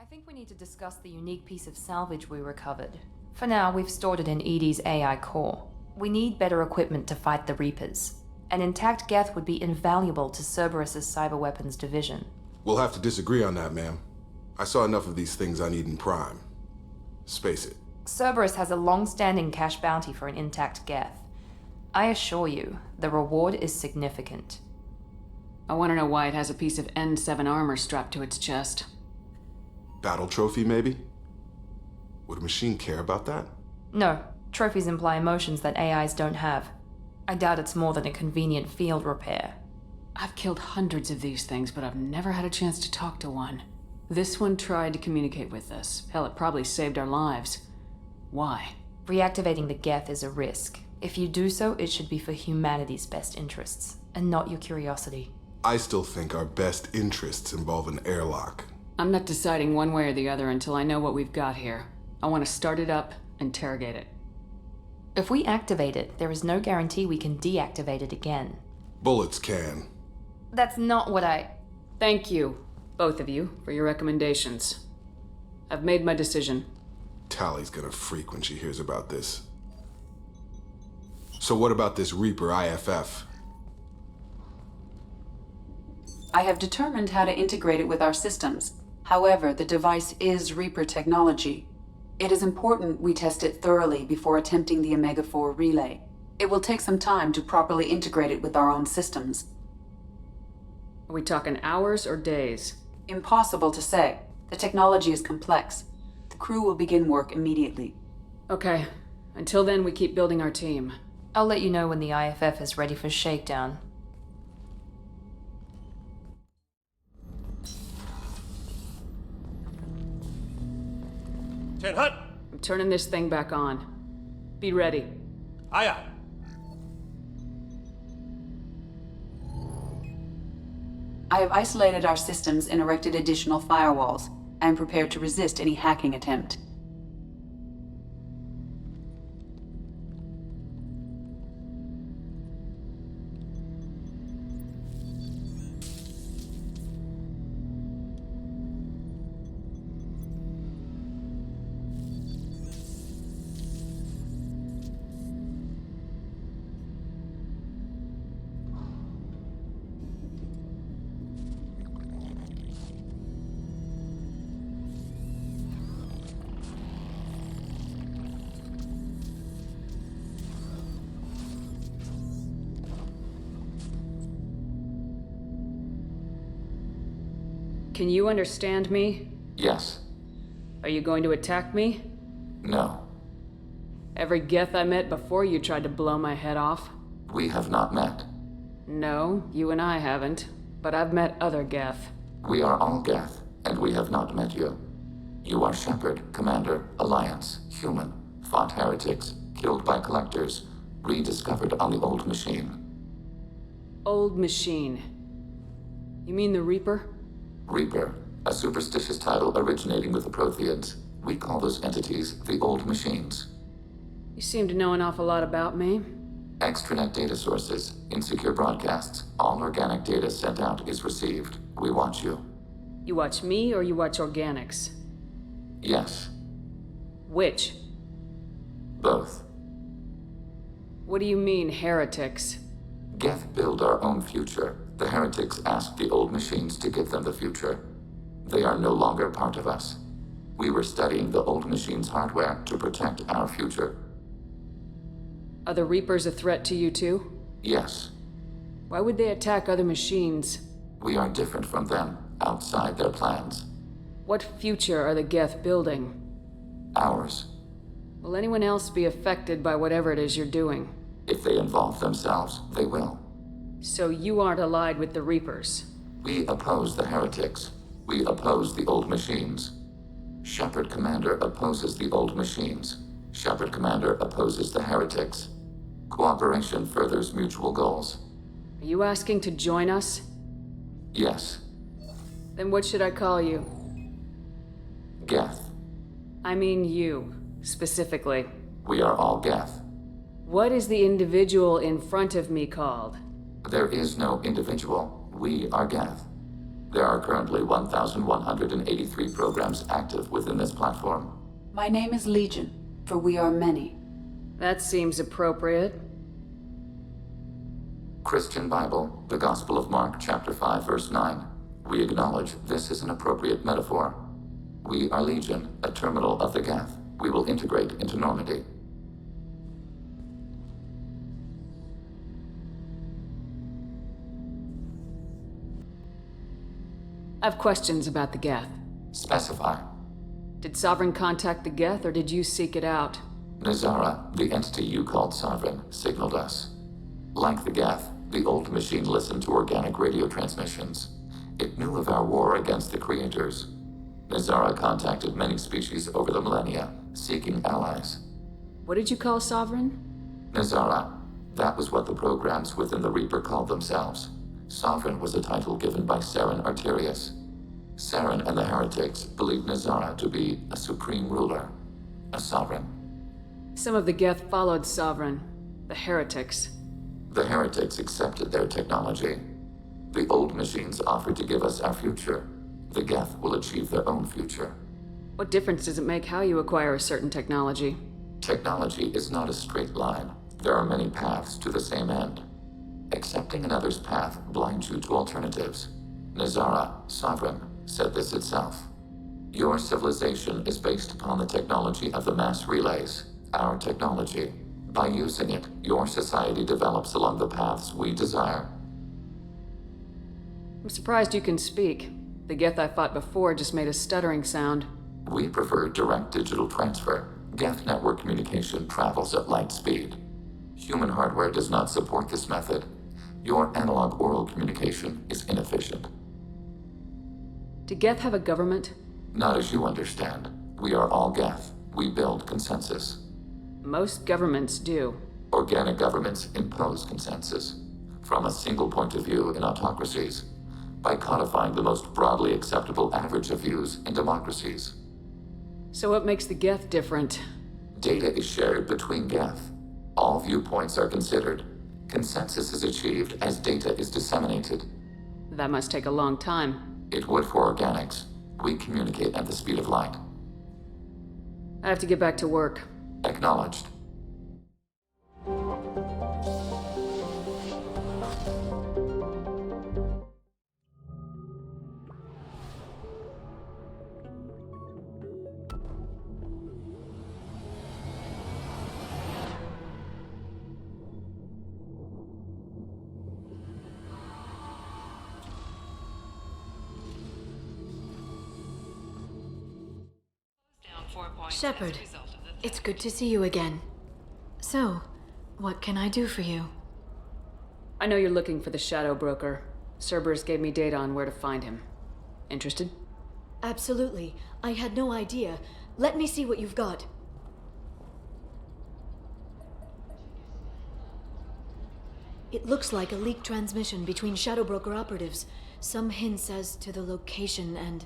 think we need to discuss the unique piece of salvage we recovered. For now, we've stored it in EDI's AI core. We need better equipment to fight the Reapers. An intact Geth would be invaluable to Cerberus's cyber weapons division. We'll have to disagree on that, ma'am. I saw enough of these things I need in Prime. Space it. Cerberus has a long-standing cash bounty for an intact Geth. I assure you, the reward is significant. I want to know why it has a piece of N7 armor strapped to its chest. Battle trophy, maybe? Would a machine care about that? No, trophies imply emotions that AIs don't have. I doubt it's more than a convenient field repair. I've killed hundreds of these things, but I've never had a chance to talk to one. This one tried to communicate with us. Hell, it probably saved our lives. Why? Reactivating the Geth is a risk. If you do so, it should be for humanity's best interests, and not your curiosity. I still think our best interests involve an airlock. I'm not deciding one way or the other until I know what we've got here. I want to start it up, interrogate it. If we activate it, there is no guarantee we can deactivate it again. Bullets can. That's not what I... Thank you, both of you, for your recommendations. I've made my decision. Tally's gonna freak when she hears about this. So what about this Reaper IFF? I have determined how to integrate it with our systems. However, the device is Reaper technology. It is important we test it thoroughly before attempting the Omega-4 relay. It will take some time to properly integrate it with our own systems. Are we talking hours or days? Impossible to say. The technology is complex. The crew will begin work immediately. Okay. Until then, we keep building our team. I'll let you know when the IFF is ready for shakedown. Ten Hut! I'm turning this thing back on. Be ready. Aye aye. I have isolated our systems and erected additional firewalls. I am prepared to resist any hacking attempt. Can you understand me? Yes. Are you going to attack me? No. Every Geth I met before you tried to blow my head off? We have not met. No, you and I haven't. But I've met other Geth. We are all Geth, and we have not met you. You are Shepard, Commander, Alliance, human, fought heretics, killed by collectors, rediscovered on the old machine. Old machine. You mean the Reaper? Reaper, a superstitious title originating with the Protheans. We call those entities the old machines. You seem to know an awful lot about me. Extranet data sources, insecure broadcasts, all organic data sent out is received. We watch you. You watch me or you watch organics? Yes. Which? Both. What do you mean, heretics? Geth build our own future. The heretics asked the old machines to give them the future. They are no longer part of us. We were studying the old machines' hardware to protect our future. Are the Reapers a threat to you too? Yes. Why would they attack other machines? We are different from them, outside their plans. What future are the Geth building? Ours. Will anyone else be affected by whatever it is you're doing? If they involve themselves, they will. So you aren't allied with the Reapers? We oppose the heretics. We oppose the old machines. Shepard Commander opposes the old machines. Shepard Commander opposes the heretics. Cooperation furthers mutual goals. Are you asking to join us? Yes. Then what should I call you? Geth. I mean you, specifically. We are all Geth. What is the individual in front of me called? There is no individual. We are Geth. There are currently 1,183 programs active within this platform. My name is Legion, for we are many. That seems appropriate. Christian Bible, the Gospel of Mark, chapter 5, verse 9. We acknowledge this is an appropriate metaphor. We are Legion, a terminal of the Geth. We will integrate into Normandy. I have questions about the Geth. Specify. Did Sovereign contact the Geth, or did you seek it out? Nazara, the entity you called Sovereign, signaled us. Like the Geth, the old machine listened to organic radio transmissions. It knew of our war against the creators. Nazara contacted many species over the millennia, seeking allies. What did you call Sovereign? Nazara. That was what the programs within the Reaper called themselves. Sovereign was a title given by Saren Arterius. Saren and the heretics believed Nazara to be a supreme ruler, a sovereign. Some of the Geth followed Sovereign. The heretics. The heretics accepted their technology. The old machines offered to give us our future. The Geth will achieve their own future. What difference does it make how you acquire a certain technology? Technology is not a straight line. There are many paths to the same end. Accepting another's path blinds you to alternatives. Nazara, Sovereign, said this itself. Your civilization is based upon the technology of the mass relays, our technology. By using it, your society develops along the paths we desire. I'm surprised you can speak. The Geth I fought before just made a stuttering sound. We prefer direct digital transfer. Geth network communication travels at light speed. Human hardware does not support this method. Your analog oral communication is inefficient. Do Geth have a government? Not as you understand. We are all Geth. We build consensus. Most governments do. Organic governments impose consensus. From a single point of view in autocracies. By codifying the most broadly acceptable average of views in democracies. So what makes the Geth different? Data is shared between Geth. All viewpoints are considered. Consensus is achieved as data is disseminated. That must take a long time. It would for organics. We communicate at the speed of light. I have to get back to work. Acknowledged. Shepard, it's good to see you again. So, what can I do for you? I know you're looking for the Shadow Broker. Cerberus gave me data on where to find him. Interested? Absolutely. I had no idea. Let me see what you've got. It looks like a leaked transmission between Shadow Broker operatives. Some hints as to the location and...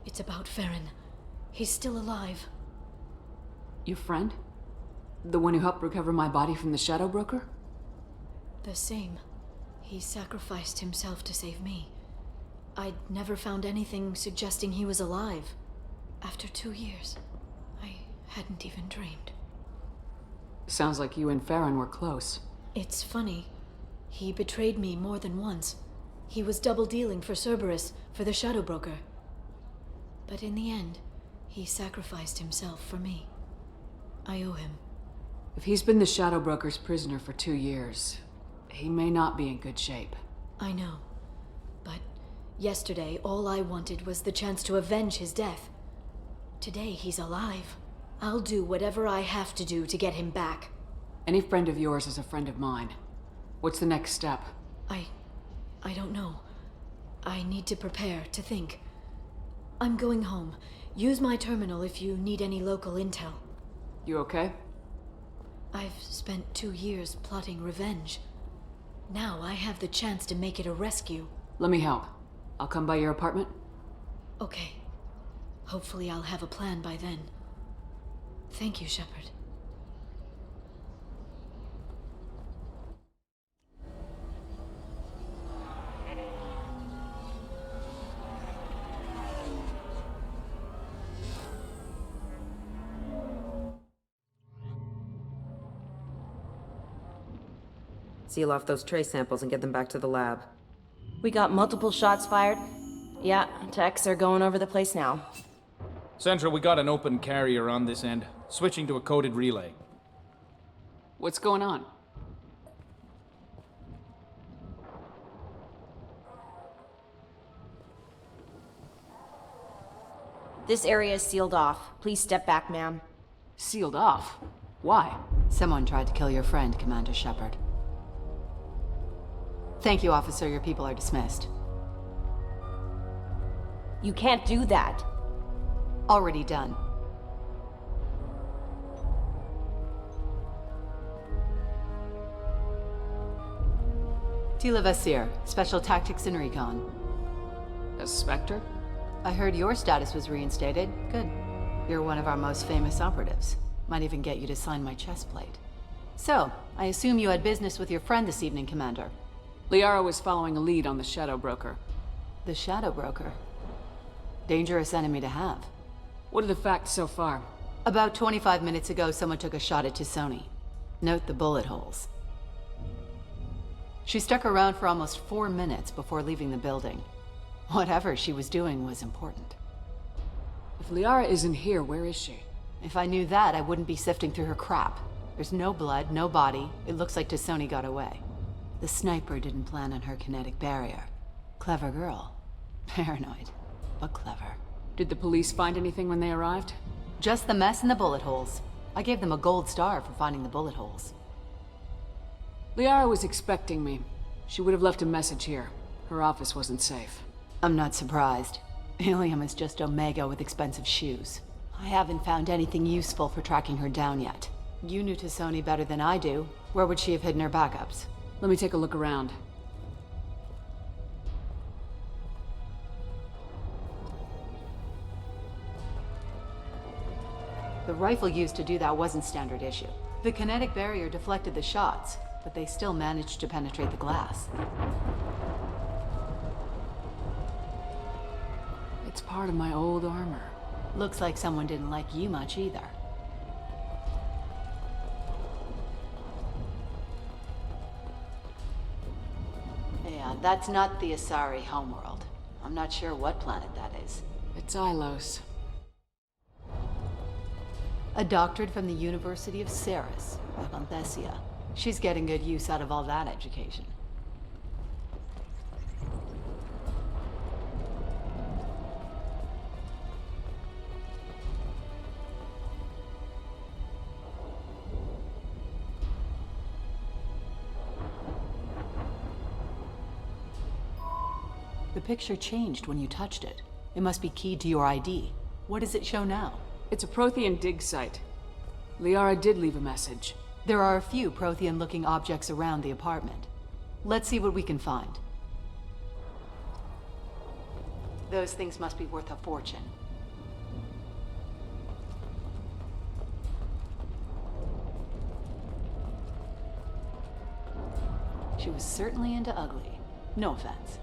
It's about Farron. He's still alive. Your friend? The one who helped recover my body from the Shadow Broker? The same. He sacrificed himself to save me. I'd never found anything suggesting he was alive. After 2 years, I hadn't even dreamed. Sounds like you and Farron were close. It's funny. He betrayed me more than once. He was double-dealing for Cerberus, for the Shadow Broker. But in the end, he sacrificed himself for me. I owe him. If he's been the Shadow Broker's prisoner for 2 years, he may not be in good shape. I know. But yesterday, all I wanted was the chance to avenge his death. Today, he's alive. I'll do whatever I have to do to get him back. Any friend of yours is a friend of mine. What's the next step? I don't know. I need to prepare, to think. I'm going home. Use my terminal if you need any local intel. You okay? I've spent 2 years plotting revenge. Now I have the chance to make it a rescue. Let me help. I'll come by your apartment. Okay. Hopefully I'll have a plan by then. Thank you, Shepard. seal off those trace samples and get them back to the lab. We got multiple shots fired. Yeah, techs are going over the place now. Central, we got an open carrier on this end. Switching to a coded relay. What's going on? This area is sealed off. Please step back, ma'am. Sealed off? Why? Someone tried to kill your friend, Commander Shepard. Thank you, officer. Your people are dismissed. You can't do that. Already done. Tila Vasir, Special Tactics and Recon. A Spectre? I heard your status was reinstated. Good. You're one of our most famous operatives. Might even get you to sign my chest plate. So, I assume you had business with your friend this evening, Commander. Liara was following a lead on the Shadow Broker. The Shadow Broker. Dangerous enemy to have. What are the facts so far? About 25 minutes ago, someone took a shot at Tisoni. Note the bullet holes. She stuck around for almost 4 minutes before leaving the building. Whatever she was doing was important. If Liara isn't here, where is she? If I knew that, I wouldn't be sifting through her crap. There's no blood, no body. It looks like Tisoni got away. The sniper didn't plan on her kinetic barrier. Clever girl. Paranoid, but clever. Did the police find anything when they arrived? Just the mess and the bullet holes. I gave them a gold star for finding the bullet holes. Liara was expecting me. She would have left a message here. Her office wasn't safe. I'm not surprised. Ilium is just Omega with expensive shoes. I haven't found anything useful for tracking her down yet. You knew Tisoni better than I do. Where would she have hidden her backups? Let me take a look around. The rifle used to do that wasn't standard issue. The kinetic barrier deflected the shots, but they still managed to penetrate the glass. It's part of my old armor. Looks like someone didn't like you much either. Yeah, that's not the Asari homeworld. I'm not sure what planet that is. It's Ilos. A doctorate from the University of Ceres, Avanthesia. She's getting good use out of all that education. The picture changed when you touched it. It must be keyed to your ID. What does it show now? It's a Prothean dig site. Liara did leave a message. There are a few Prothean-looking objects around the apartment. Let's see what we can find. Those things must be worth a fortune. She was certainly into ugly. No offense.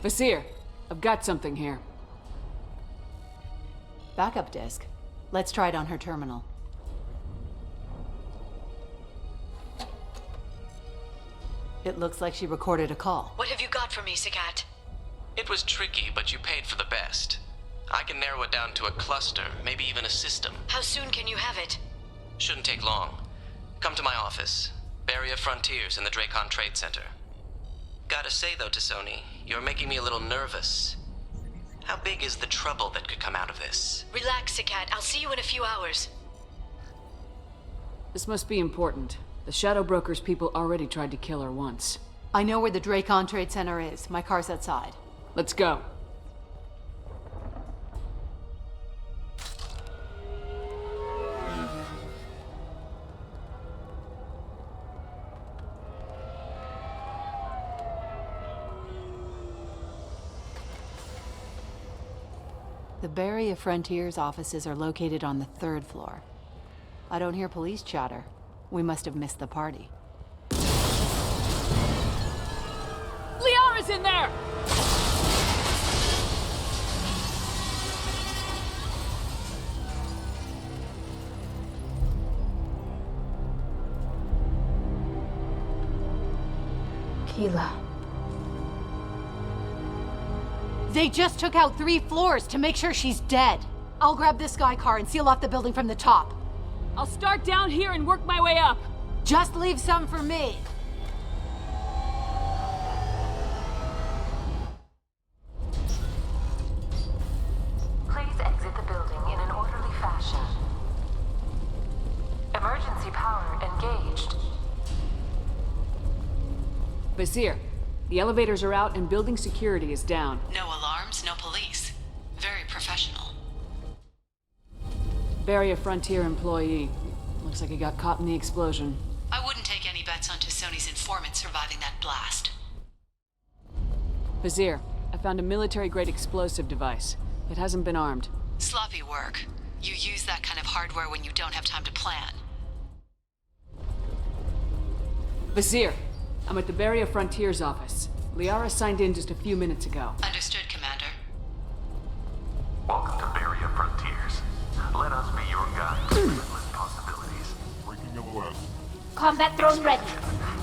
Vasir, I've got something here. Backup disk. Let's try it on her terminal. It looks like she recorded a call. What have you got for me, Sagat? It was tricky, but you paid for the best. I can narrow it down to a cluster, maybe even a system. How soon can you have it? Shouldn't take long. Come to my office. Barrier Frontiers in the Dracon Trade Center. Gotta say though, Tisoni, you're making me a little nervous. How big is the trouble that could come out of this? Relax, Sagat. I'll see you in a few hours. This must be important. The Shadow Broker's people already tried to kill her once. I know where the Dracon Trade Center is. My car's outside. Let's go. The Barrier Frontiers offices are located on the 3rd floor. I don't hear police chatter. We must have missed the party. Liara's in there! Tequila. They just took out 3 floors to make sure she's dead. I'll grab this sky car and seal off the building from the top. I'll start down here and work my way up. Just leave some for me. Please exit the building in an orderly fashion. Emergency power engaged. Vizier, the elevators are out and building security is down. No alarms, no police. Very professional. Barrier Frontier employee. Looks like he got caught in the explosion. I wouldn't take any bets on Tassoni's informant surviving that blast. Vizier, I found a military-grade explosive device. It hasn't been armed. Sloppy work. You use that kind of hardware when you don't have time to plan. Vizier, I'm at the Barrier Frontier's office. Liara signed in just a few minutes ago. Understood, Commander. Welcome to Barrier Frontiers. Let us be your guide to limitless possibilities. Breaking the web. Combat drone ready.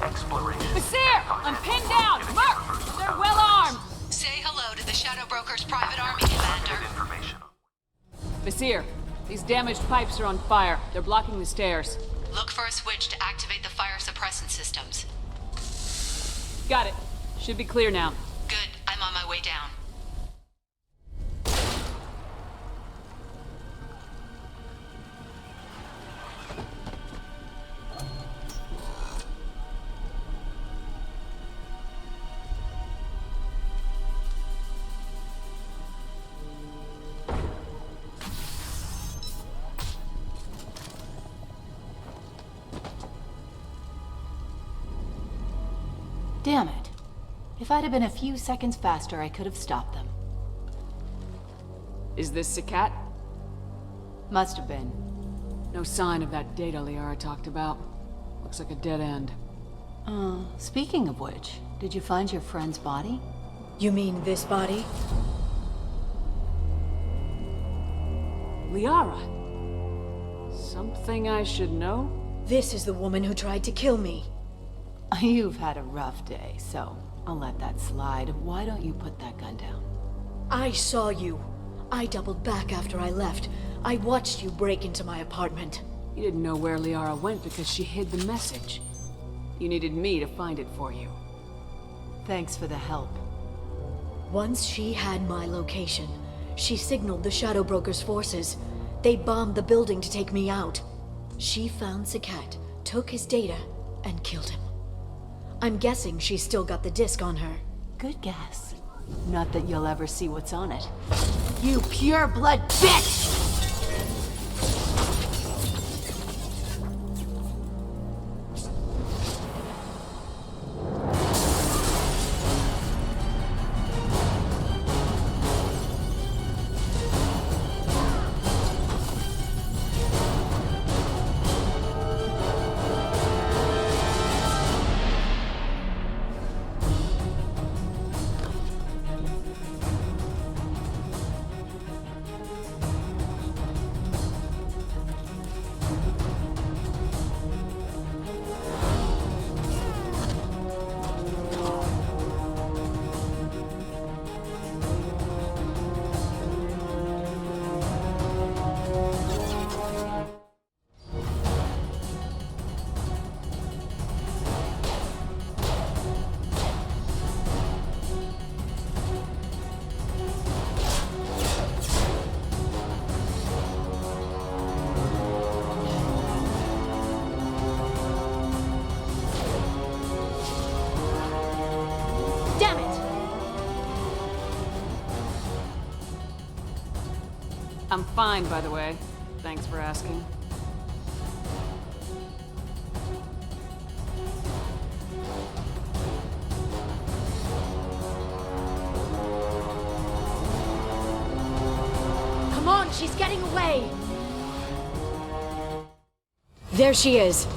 Exploration. Vizier! I'm pinned down! Mark! They're well armed! Say hello to the Shadow Broker's private army, Commander. Information. Vizier, these damaged pipes are on fire. They're blocking the stairs. Look for a switch to activate the fire suppressant systems. Got it. Should be clear now. Good. I'm on my way down. Damn it. If I'd have been a few seconds faster, I could have stopped them. Is this Sakat? Must have been. No sign of that data Liara talked about. Looks like a dead end. Speaking of which, did you find your friend's body? You mean this body? Liara! Something I should know? This is the woman who tried to kill me. You've had a rough day, so I'll let that slide. Why don't you put that gun down? I saw you. I doubled back after I left. I watched you break into my apartment. You didn't know where Liara went because she hid the message. You needed me to find it for you. Thanks for the help. Once she had my location, she signaled the Shadow Broker's forces. They bombed the building to take me out. She found Sakat, took his data, and killed him. I'm guessing she's still got the disc on her. Good guess. Not that you'll ever see what's on it. You pure-blood bitch! I'm fine, by the way. Thanks for asking. Come on, she's getting away! There she is.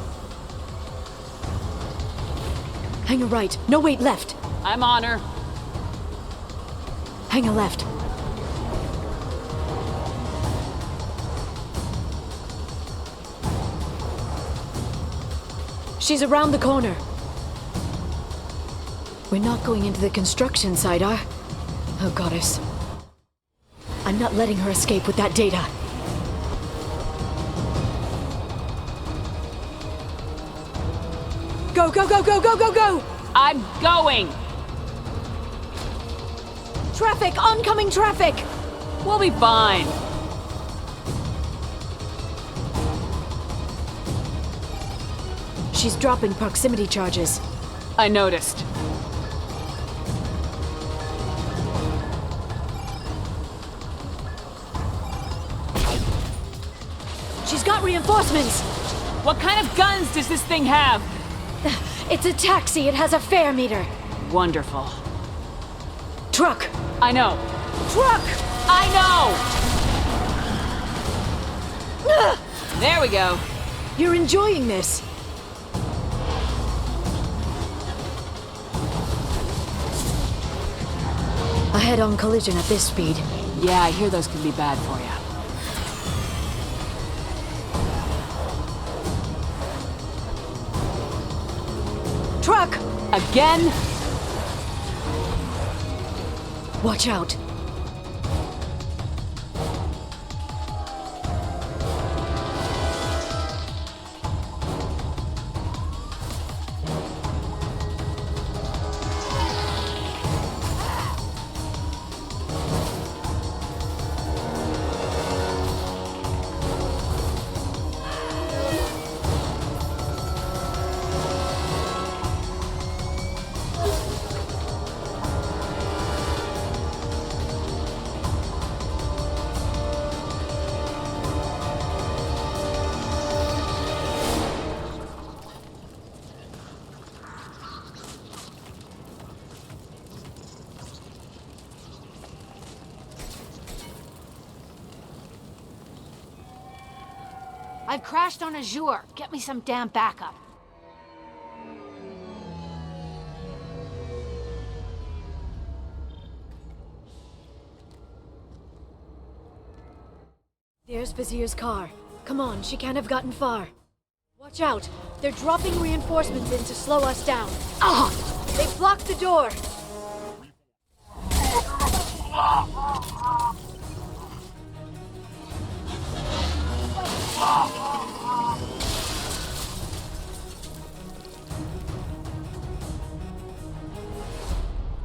Hang a right. No, wait, left. I'm on her. Hang a left. She's around the corner. We're not going into the construction site, Oh, goddess. I'm not letting her escape with that data. Go, go, go, go, go, go, go! I'm going! Traffic! Oncoming traffic! We'll be fine. She's dropping proximity charges. I noticed. She's got reinforcements! What kind of guns does this thing have? It's a taxi. It has a fare meter. Wonderful. Truck! I know. Truck! I know! There we go. You're enjoying this. A head-on collision at this speed. Yeah, I hear those can be bad for you. Truck! Again? Watch out. I've crashed on Azure. Get me some damn backup. There's Vizier's car. Come on, she can't have gotten far. Watch out! They're dropping reinforcements in to slow us down. Ah! They've blocked the door!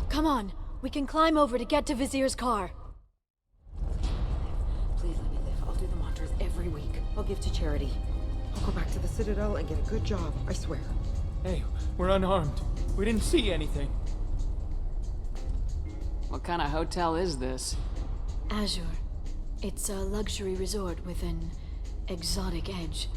Come on, we can climb over to get to Vizier's car. Please let me live. I'll do the mantras every week. I'll give to charity. I'll go back to the Citadel and get a good job, I swear. Hey, we're unarmed. We didn't see anything. What kind of hotel is this? Azure. It's a luxury resort with an exotic edge.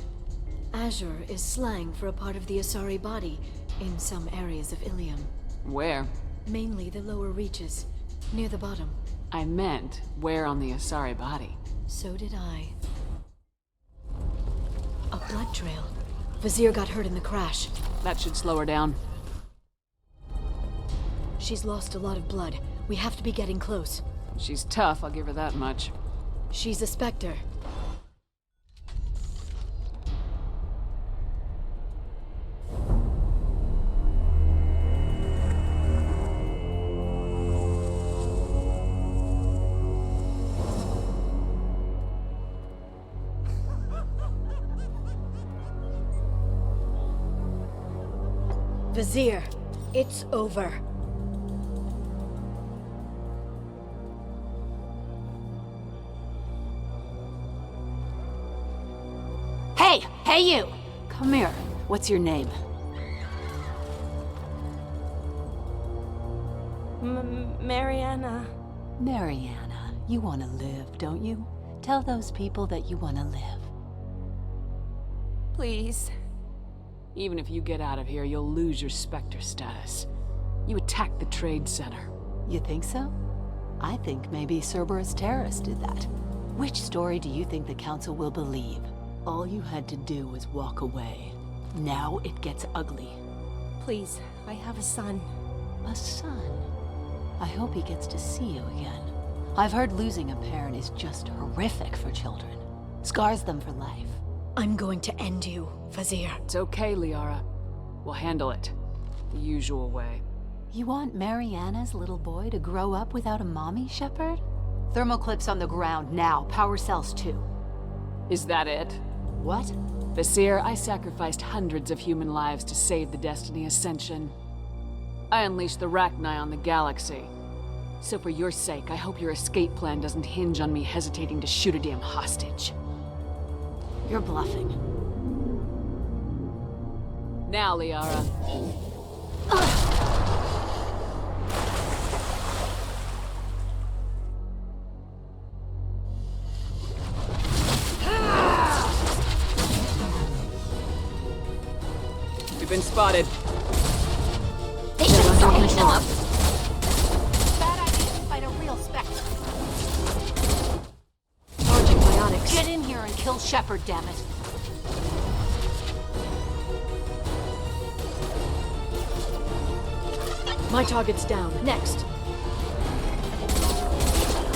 Azure is slang for a part of the Asari body in some areas of Ilium. Where? Mainly the lower reaches, near the bottom. I meant, where on the Asari body? So did I. A blood trail. Vizier got hurt in the crash. That should slow her down. She's lost a lot of blood. We have to be getting close. She's tough, I'll give her that much. She's a Spectre. Vizier, it's over. Hey you! Come here. What's your name? Mariana. Mariana, you want to live, don't you? Tell those people that you want to live. Please. Even if you get out of here, you'll lose your Spectre status. You attacked the trade center. You think so? I think maybe Cerberus terrorists did that. Which story do you think the Council will believe? All you had to do was walk away. Now it gets ugly. Please, I have a son. A son? I hope he gets to see you again. I've heard losing a parent is just horrific for children. Scars them for life. I'm going to end you, Vizier. It's okay, Liara. We'll handle it. The usual way. You want Mariana's little boy to grow up without a mommy, Shepard? Thermoclips on the ground now. Power cells too. Is that it? What? Vizier, I sacrificed hundreds of human lives to save the Destiny Ascension. I unleashed the Rachni on the galaxy. So for your sake, I hope your escape plan doesn't hinge on me hesitating to shoot a damn hostage. You're bluffing. Now, Liara. We've been spotted. They're under control. Bad idea to fight a real Spectre. Charging biotics. Get in here and kill Shepard, dammit. My target's down. Next.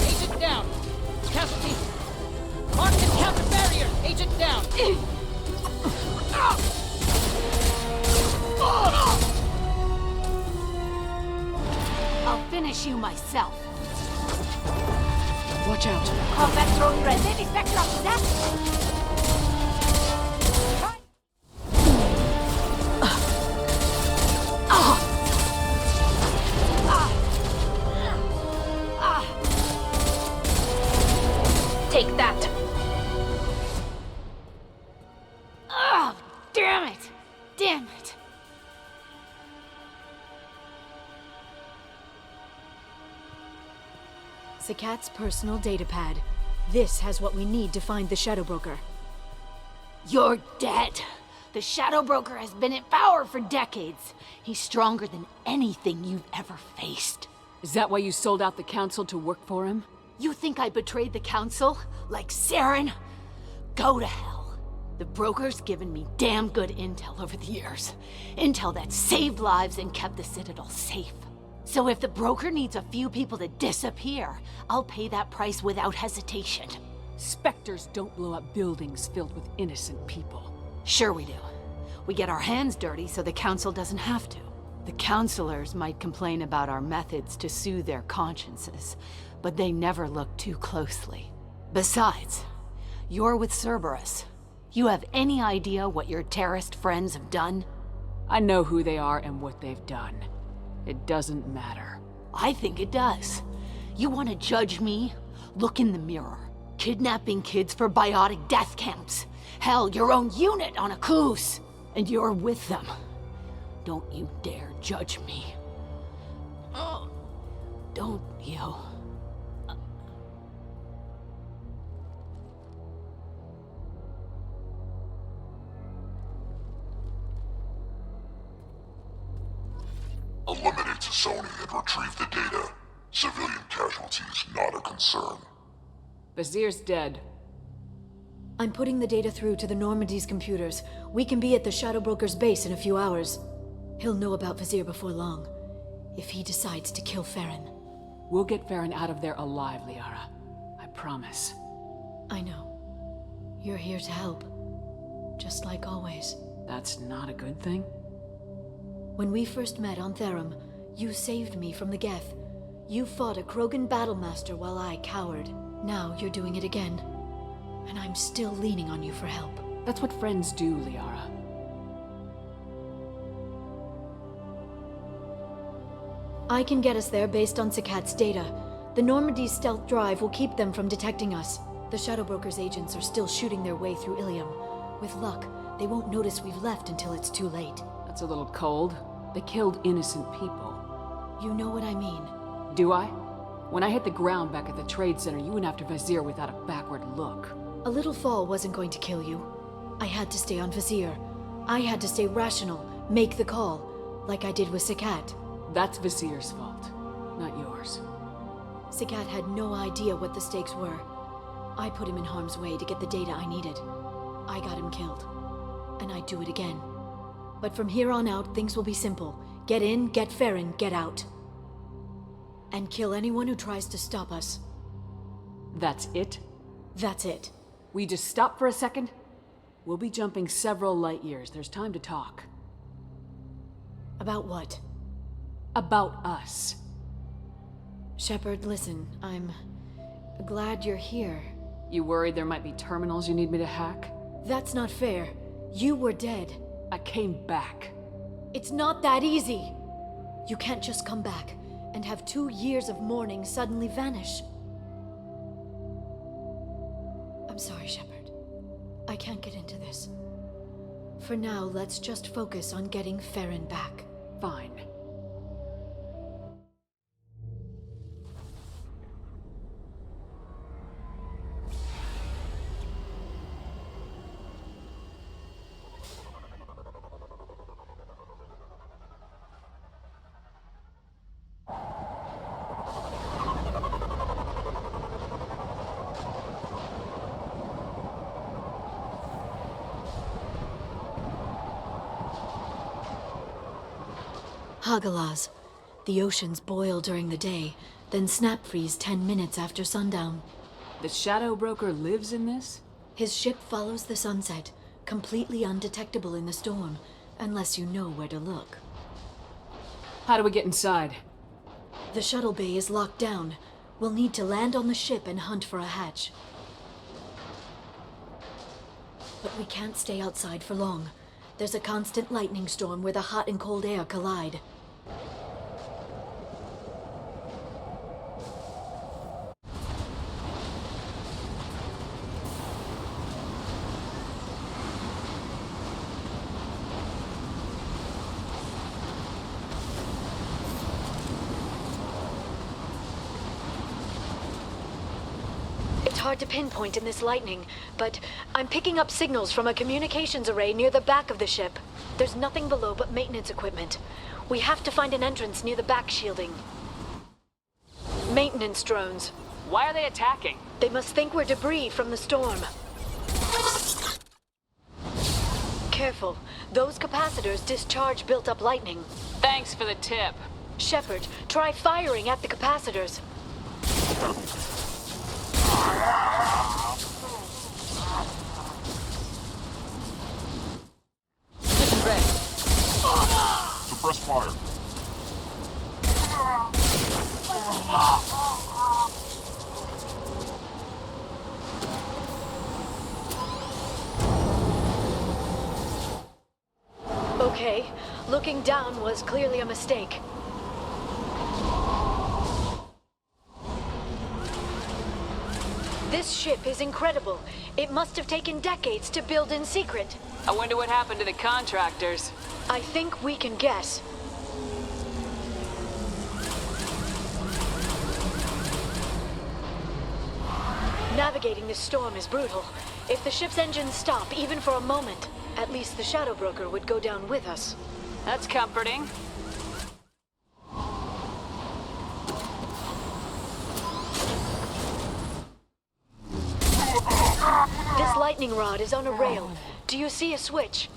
Agent down. Casualty. Mark and counter barrier. Agent down. I'll finish you myself. Watch out. Combat drone ready. Baby Spectre up to that. Take that. Oh, damn it. Damn it. Sakat's personal data pad. This has what we need to find the Shadow Broker. You're dead. The Shadow Broker has been in power for decades. He's stronger than anything you've ever faced. Is that why you sold out the Council to work for him? You think I betrayed the Council? Like Saren? Go to hell. The Broker's given me damn good intel over the years. Intel that saved lives and kept the Citadel safe. So if the Broker needs a few people to disappear, I'll pay that price without hesitation. Spectres don't blow up buildings filled with innocent people. Sure we do. We get our hands dirty so the Council doesn't have to. The counselors might complain about our methods to soothe their consciences, but they never look too closely. Besides, you're with Cerberus. You have any idea what your terrorist friends have done? I know who they are and what they've done. It doesn't matter. I think it does. You want to judge me? Look in the mirror. Kidnapping kids for biotic death camps. Hell, your own unit on a Koos. And you're with them. Don't you dare judge me. Oh, don't you? Eliminate Sony and retrieve the data. Civilian casualties not a concern. Vazir's dead. I'm putting the data through to the Normandy's computers. We can be at the Shadow Broker's base in a few hours. He'll know about Vazir before long, if he decides to kill Farron. We'll get Farron out of there alive, Liara. I promise. I know. You're here to help. Just like always. That's not a good thing? When we first met on Therum, you saved me from the Geth. You fought a Krogan battlemaster while I cowered. Now you're doing it again. And I'm still leaning on you for help. That's what friends do, Liara. I can get us there based on Sakat's data. The Normandy's stealth drive will keep them from detecting us. The Shadow Broker's agents are still shooting their way through Ilium. With luck, they won't notice we've left until it's too late. That's a little cold. They killed innocent people. You know what I mean. Do I? When I hit the ground back at the trade center, you went after Vazir without a backward look. A little fall wasn't going to kill you. I had to stay on Vazir. I had to stay rational, make the call, like I did with Sakat. That's Vazir's fault, not yours. Sakat had no idea what the stakes were. I put him in harm's way to get the data I needed. I got him killed. And I'd do it again. But from here on out, things will be simple. Get in, get Farron, get out. And kill anyone who tries to stop us. That's it? That's it. We just stop for a second? We'll be jumping several light years. There's time to talk. About what? About us. Shepard, listen, I'm glad you're here. You worried there might be terminals you need me to hack? That's not fair. You were dead. I came back. It's not that easy. You can't just come back and have 2 years of mourning suddenly vanish. I'm sorry, Shepard. I can't get into this. For now, let's just focus on getting Farron back. Fine. Hagalaz. The oceans boil during the day, then snap freeze 10 minutes after sundown. The Shadow Broker lives in this? His ship follows the sunset, completely undetectable in the storm, unless you know where to look. How do we get inside? The shuttle bay is locked down. We'll need to land on the ship and hunt for a hatch. But we can't stay outside for long. There's a constant lightning storm where the hot and cold air collide. It's hard to pinpoint in this lightning, but I'm picking up signals from a communications array near the back of the ship. There's nothing below but maintenance equipment. We have to find an entrance near the back shielding. Maintenance drones. Why are they attacking? They must think we're debris from the storm. Careful. Those capacitors discharge built-up lightning. Thanks for the tip. Shepard, try firing at the capacitors. Mission ready. Suppress fire. Okay, looking down was clearly a mistake. This ship is incredible. It must have taken decades to build in secret. I wonder what happened to the contractors. I think we can guess. Navigating this storm is brutal. If the ship's engines stop, even for a moment, at least the Shadow Broker would go down with us. That's comforting. This lightning rod is on a rail. Do you see a switch?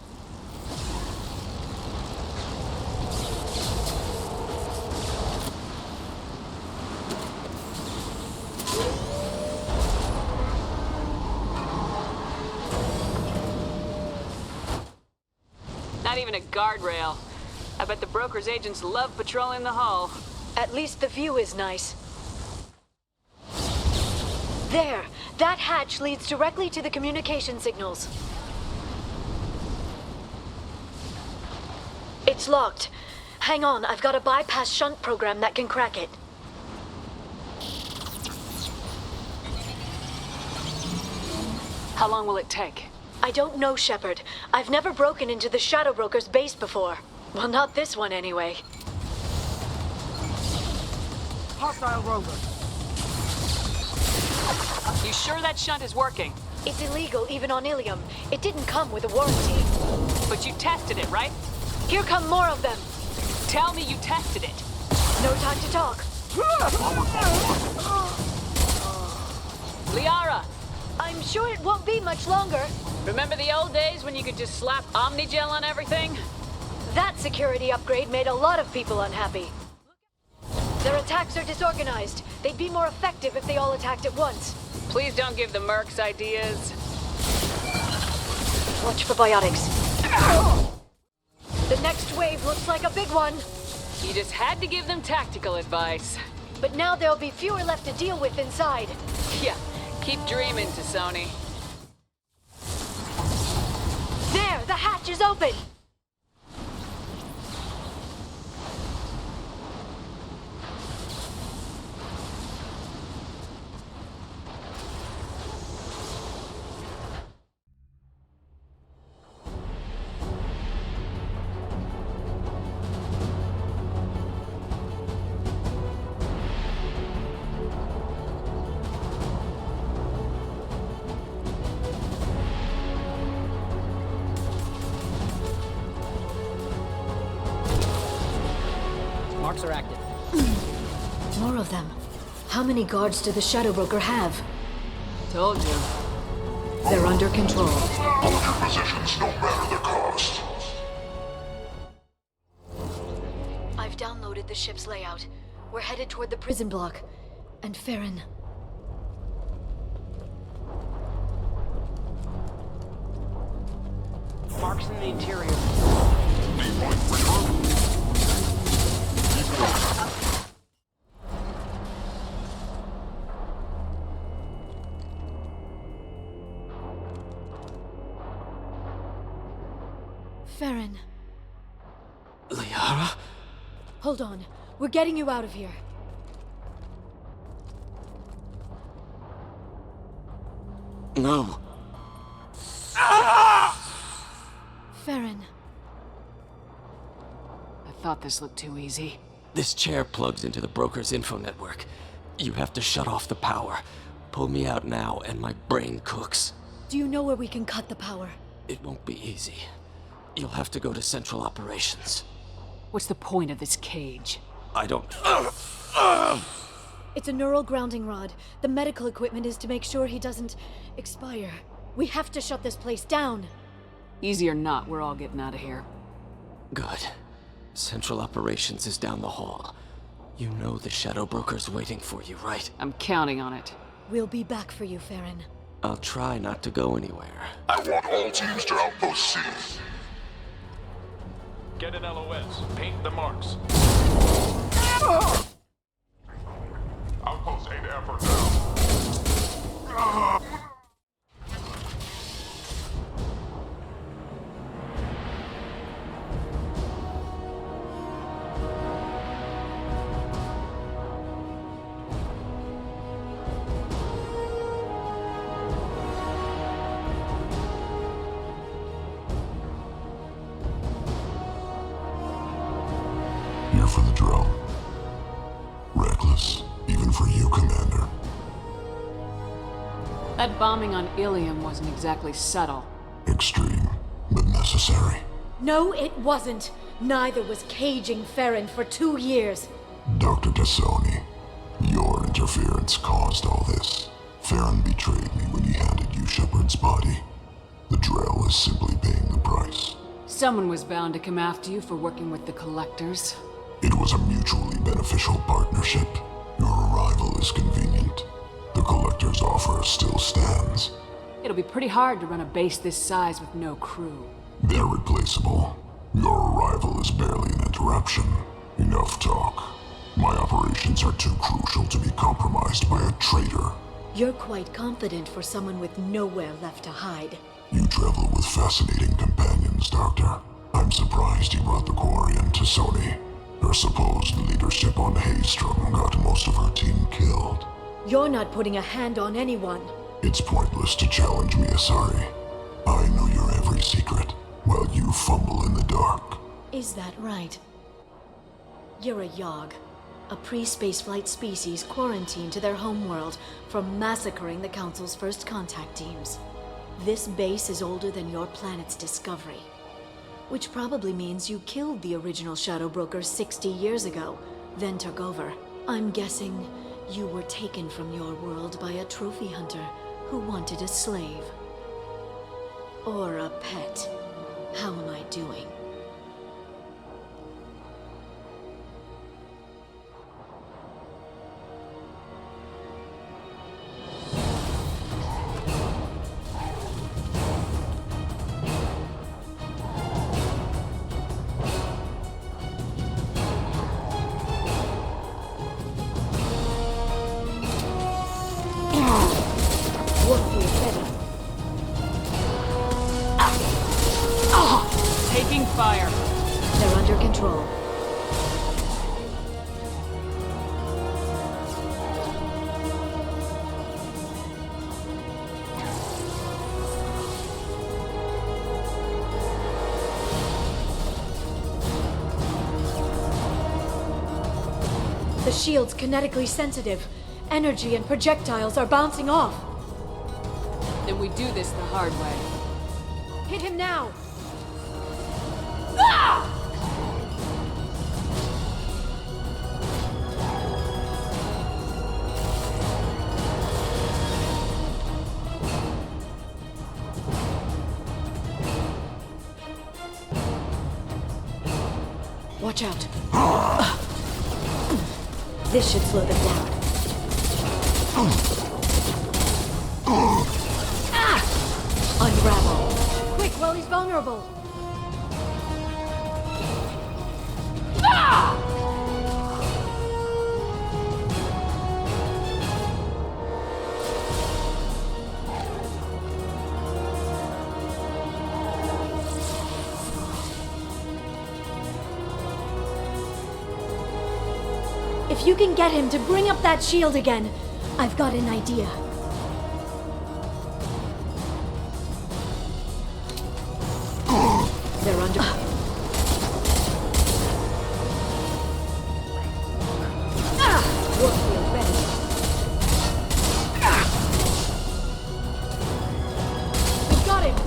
Not even a guardrail. I bet the broker's agents love patrolling the hull. At least the view is nice. There! That hatch leads directly to the communication signals. It's locked. Hang on, I've got a bypass shunt program that can crack it. How long will it take? I don't know, Shepard. I've never broken into the Shadow Broker's base before. Well, not this one anyway. Hostile rover. You sure that shunt is working? It's illegal even on Ilium. It didn't come with a warranty. But you tested it, right? Here come more of them. Tell me you tested it. No time to talk. Liara! I'm sure it won't be much longer. Remember the old days when you could just slap Omnigel on everything? That security upgrade made a lot of people unhappy. Their attacks are disorganized. They'd be more effective if they all attacked at once. Please don't give the mercs ideas. Watch for biotics. The next wave looks like a big one. You just had to give them tactical advice. But now there'll be fewer left to deal with inside. Yeah, keep dreaming, Tassoni. There, the hatch is open! Marks are active. More of them. How many guards do the Shadow Broker have? Told you. They're under control. Hold your positions no matter the cost. I've downloaded the ship's layout. We're headed toward the prison block. And Farron. Marks in the interior. Farron. Liara? Hold on. We're getting you out of here. No. Farron. I thought this looked too easy. This chair plugs into the broker's info network. You have to shut off the power. Pull me out now, and my brain cooks. Do you know where we can cut the power? It won't be easy. You'll have to go to Central Operations. What's the point of this cage? I don't... It's a neural grounding rod. The medical equipment is to make sure he doesn't expire. We have to shut this place down. Easy or not, we're all getting out of here. Good. Central Operations is down the hall. You know the Shadow Broker's waiting for you, right? I'm counting on it. We'll be back for you, Farron. I'll try not to go anywhere. I want all teams to Outpost C. Get an LOS. Paint the marks. Outpost 8F are down. Here for the drill. Reckless, even for you, Commander. That bombing on Ilium wasn't exactly subtle. Extreme, but necessary. No, it wasn't. Neither was caging Farron for 2 years. Dr. Tassoni, your interference caused all this. Farron betrayed me when he handed you Shepard's body. The drill is simply paying the price. Someone was bound to come after you for working with the Collectors. It was a mutually beneficial partnership. Your arrival is convenient. The Collector's offer still stands. It'll be pretty hard to run a base this size with no crew. They're replaceable. Your arrival is barely an interruption. Enough talk. My operations are too crucial to be compromised by a traitor. You're quite confident for someone with nowhere left to hide. You travel with fascinating companions, Doctor. I'm surprised you brought the Quarian to Sony. Her supposed leadership on Haystrom got most of her team killed. You're not putting a hand on anyone. It's pointless to challenge me, Asari. I know your every secret, while you fumble in the dark. Is that right? You're a Yogg, a pre-spaceflight species quarantined to their homeworld from massacring the Council's first contact teams. This base is older than your planet's discovery. Which probably means you killed the original Shadow Broker 60 years ago, then took over. I'm guessing you were taken from your world by a trophy hunter who wanted a slave. Or a pet. How am I doing? The shield's kinetically sensitive. Energy and projectiles are bouncing off. Then we do this the hard way. Hit him now! Watch out. This should slow them down. Unravel. Quick, while he's vulnerable. If you can get him to bring up that shield again, I've got an idea. They're under... Warfield ready. We've got him!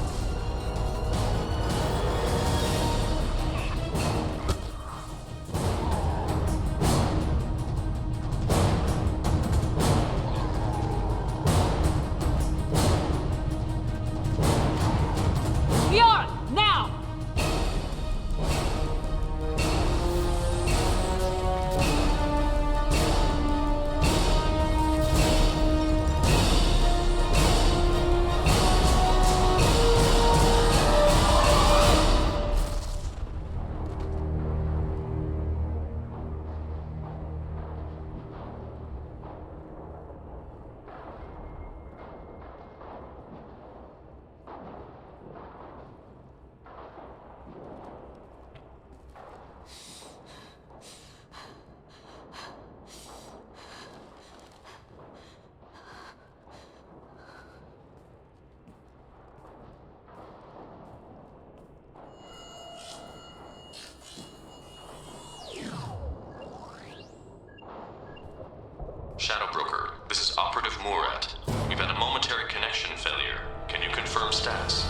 Shadow Broker, this is Operative Murat. We've had a momentary connection failure. Can you confirm status?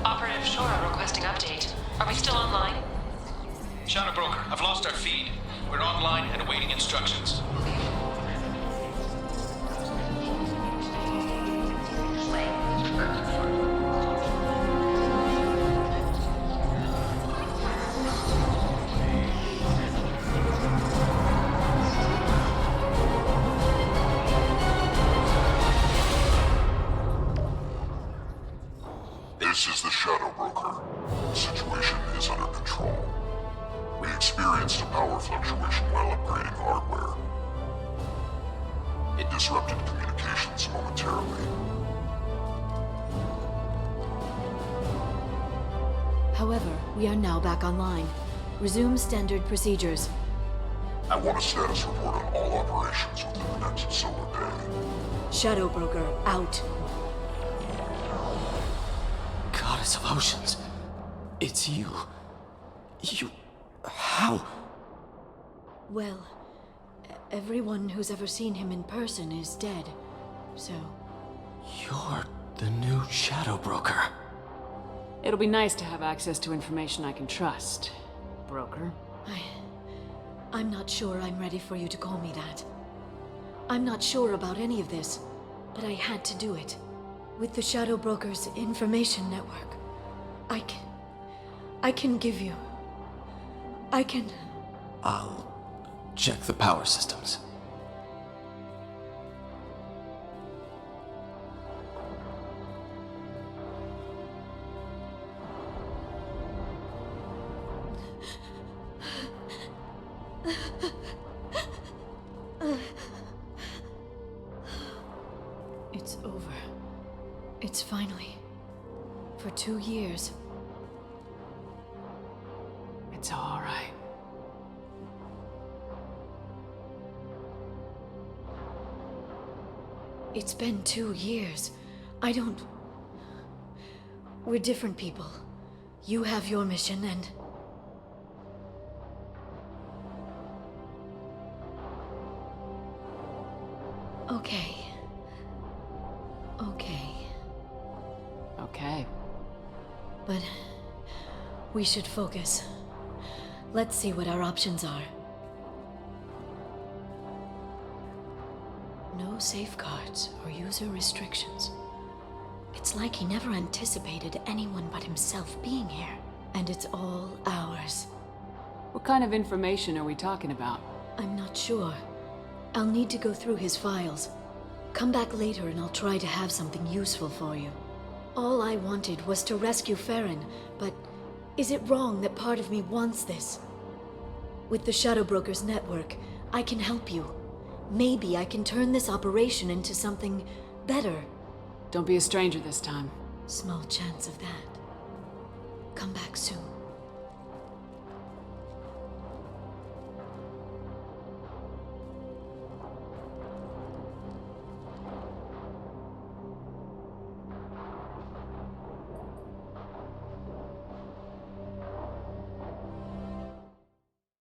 Operative Shora requesting update. Are we still online? Shadow Broker, I've lost our feed. We're online and awaiting instructions. This is the Shadow Broker. The situation is under control. We experienced a power fluctuation while upgrading hardware. It disrupted communications momentarily. However, we are now back online. Resume standard procedures. I want a status report on all operations within the next solar day. Shadow Broker, out. Goddess of Oceans. It's you. You... How? Well, everyone who's ever seen him in person is dead, so... You're the new Shadow Broker. It'll be nice to have access to information I can trust, Broker. I'm not sure I'm ready for you to call me that. I'm not sure about any of this, but I had to do it. With the Shadow Broker's information network, I can give you... I can... I'll check the power systems. It's over. It's finally... For 2 years. It's all right. It's been 2 years. I don't... We're different people. You have your mission and... Okay. Okay. Okay. But we should focus. Let's see what our options are. No safeguards or user restrictions. It's like he never anticipated anyone but himself being here. And it's all ours. What kind of information are we talking about? I'm not sure. I'll need to go through his files. Come back later and I'll try to have something useful for you. All I wanted was to rescue Farron, but is it wrong that part of me wants this? With the Shadow Brokers network, I can help you. Maybe I can turn this operation into something better. Don't be a stranger this time. Small chance of that. Come back soon.